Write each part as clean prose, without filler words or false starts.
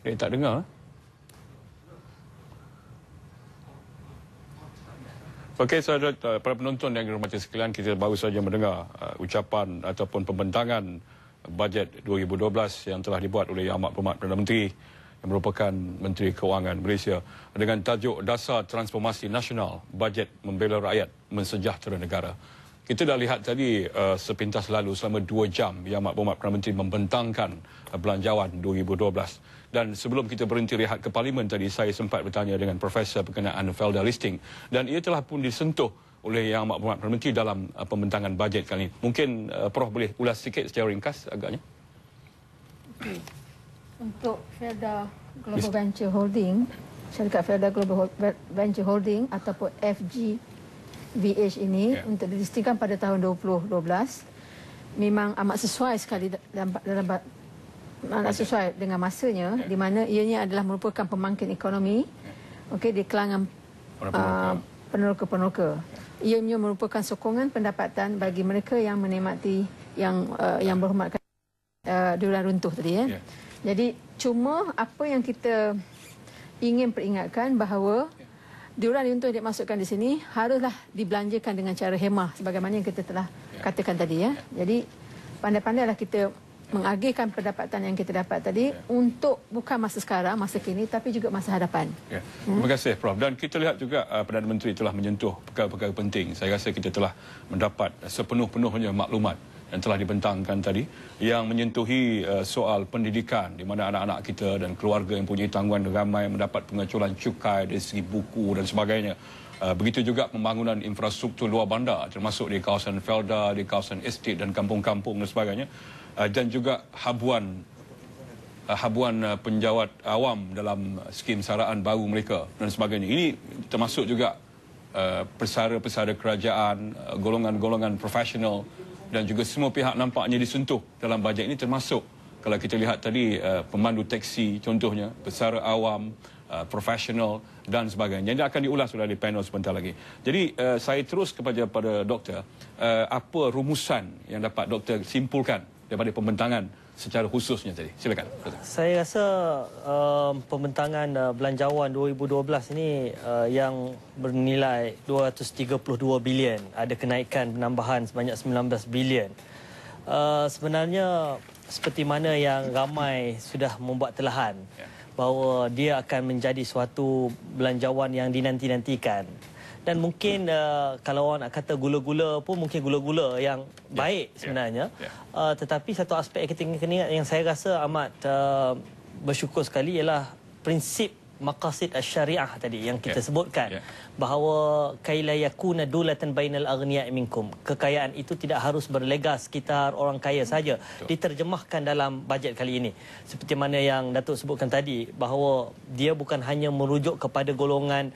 Tak dengar. Okey, sahabat para penonton yang dihormati sekalian, kita baru saja mendengar ucapan ataupun pembentangan bajet 2012 yang telah dibuat oleh Yang Amat Berhormat Perdana Menteri yang merupakan Menteri Keuangan Malaysia dengan tajuk Dasar Transformasi Nasional, Bajet Membela Rakyat, Mensejahtera Negara. Kita dah lihat tadi sepintas lalu selama 2 jam Yang Amat Berhormat Perdana Menteri membentangkan belanjawan 2012. Dan sebelum kita berhenti rehat ke Parlimen tadi, saya sempat bertanya dengan Profesor berkenaan Felda Listing dan ia telah pun disentuh oleh Yang Amat Berhormat Perdana Menteri dalam pembentangan bajet kali ini. Mungkin Prof boleh ulas sikit secara ringkas agaknya. Untuk Felda Global Venture Holding, syarikat Felda Global Venture Holding ataupun FGVH ini untuk dilistingkan pada tahun 2012 memang amat sesuai sekali dalam sesuai dengan masanya, di mana ianya adalah merupakan pembangkit ekonomi di kalangan peneroka-peneroka. Ianya merupakan sokongan pendapatan bagi mereka yang menikmati yang berhormat diulang runtuh tadi ya. Jadi cuma apa yang kita ingin peringatkan bahawa diulang runtuh yang dimasukkan di sini haruslah dibelanjakan dengan cara hemah sebagaimana yang kita telah katakan tadi ya. Jadi pandai-pandailah kita mengagihkan pendapatan yang kita dapat tadi untuk bukan masa sekarang, masa kini, tapi juga masa hadapan. Terima kasih Prof. Dan kita lihat juga Perdana Menteri telah menyentuh perkara-perkara penting. Saya rasa kita telah mendapat sepenuh-penuhnya maklumat yang telah dibentangkan tadi yang menyentuhi soal pendidikan di mana anak-anak kita dan keluarga yang punya tanggungan ramai mendapat pengecualian cukai dari segi buku dan sebagainya. Begitu juga pembangunan infrastruktur luar bandar termasuk di kawasan Felda, di kawasan estate dan kampung-kampung dan sebagainya. Dan juga habuan penjawat awam dalam skim saraan baru mereka dan sebagainya. Ini termasuk juga pesara-pesara kerajaan, golongan-golongan profesional dan juga semua pihak nampaknya disentuh dalam bajet ini, termasuk kalau kita lihat tadi pemandu teksi contohnya, pesara awam, profesional dan sebagainya. Ini akan diulas oleh panel sebentar lagi. Jadi saya terus kepada doktor, apa rumusan yang dapat doktor simpulkan daripada pembentangan secara khususnya tadi? Silakan. Saya rasa pembentangan belanjawan 2012 ini yang bernilai 232 bilion, ada kenaikan penambahan sebanyak 19 bilion. Sebenarnya seperti mana yang ramai sudah membuat telahan bahawa dia akan menjadi suatu belanjawan yang dinanti-nantikan. Dan mungkin kalau orang nak kata gula-gula pun mungkin gula-gula yang baik sebenarnya. Tetapi satu aspek yang kita kena ingat yang saya rasa amat bersyukur sekali ialah prinsip maqasid asy-syariah tadi yang kita sebutkan. Bahawa kaila yakuna dulatan bainal aghniya minkum. Kekayaan itu tidak harus berlega sekitar orang kaya saja. Diterjemahkan dalam bajet kali ini. Seperti mana yang Datuk sebutkan tadi, bahawa dia bukan hanya merujuk kepada golongan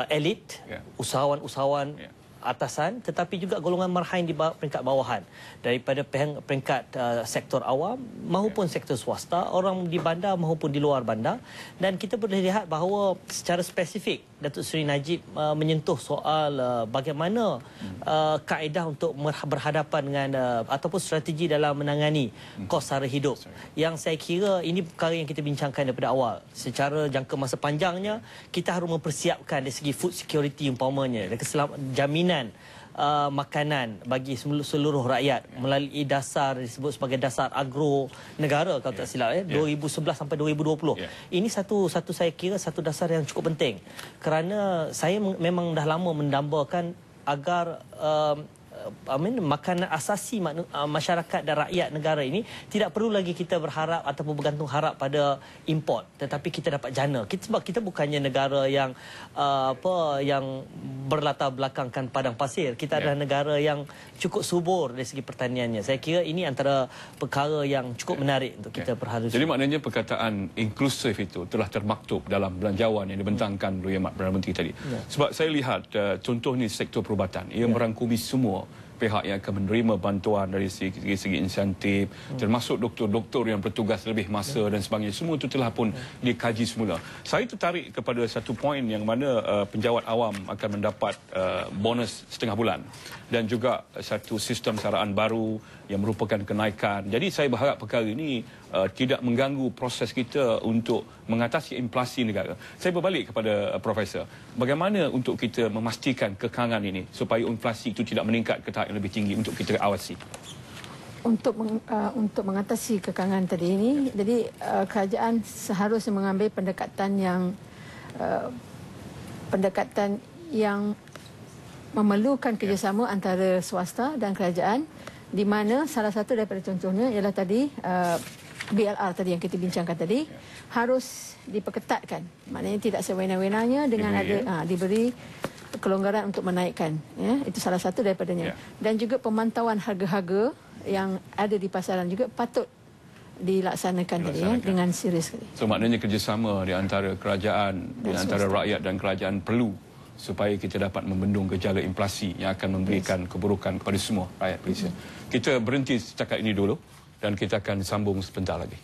elit, usahawan-usahawan atasan, tetapi juga golongan marhain di peringkat bawahan, daripada peringkat sektor awam maupun sektor swasta, orang di bandar maupun di luar bandar. Dan kita boleh lihat bahawa secara spesifik Datuk Seri Najib menyentuh soal bagaimana kaedah untuk berhadapan dengan ataupun strategi dalam menangani kos sara hidup, yang saya kira ini perkara yang kita bincangkan daripada awal. Secara jangka masa panjangnya kita harus mempersiapkan dari segi food security umpamanya, dan jaminan makanan bagi seluruh rakyat melalui dasar disebut sebagai dasar agro negara kalau tak silap 2011 sampai 2020. Ini satu saya kira satu dasar yang cukup penting, kerana saya memang dah lama mendambakan agar makanan asasi masyarakat dan rakyat negara ini tidak perlu lagi kita berharap ataupun bergantung harap pada import, tetapi kita dapat jana. Sebab kita bukannya negara yang yang berlatar belakangkan padang pasir. Kita adalah negara yang cukup subur dari segi pertaniannya. Saya kira ini antara perkara yang cukup menarik untuk kita perhatikan. Jadi maknanya perkataan inklusif itu telah termaktub dalam belanjawan yang dibentangkan oleh Perdana Menteri tadi. Sebab saya lihat contoh ni sektor perubatan, ia merangkumi semua pihak yang akan menerima bantuan dari segi insentif, termasuk doktor-doktor yang bertugas lebih masa dan sebagainya. Semua itu telah pun dikaji semula. Saya tertarik kepada satu poin yang mana penjawat awam akan mendapat bonus setengah bulan dan juga satu sistem saraan baru yang merupakan kenaikan. Jadi saya berharap perkara ini tidak mengganggu proses kita untuk mengatasi inflasi negara. Saya berbalik kepada Profesor. Bagaimana untuk kita memastikan kekangan ini supaya inflasi itu tidak meningkat ke tahap yang lebih tinggi untuk kita awasi? Untuk mengatasi kekangan tadi ini, jadi kerajaan seharusnya mengambil pendekatan yang memerlukan kerjasama antara swasta dan kerajaan, di mana salah satu daripada contohnya ialah tadi BLR tadi yang kita bincangkan tadi harus diperketatkan. Maknanya tidak sewenang-wenangnya dengan diberi kelonggaran untuk menaikkan, ya, itu salah satu daripadanya. Dan juga pemantauan harga-harga yang ada di pasaran juga patut dilaksanakan tadi, ya, dengan serius. So maknanya kerjasama di antara kerajaan, di antara rakyat dan kerajaan perlu supaya kita dapat membendung gejala inflasi yang akan memberikan keburukan kepada semua rakyat Malaysia. Kita berhenti setakat ini dulu dan kita akan sambung sebentar lagi.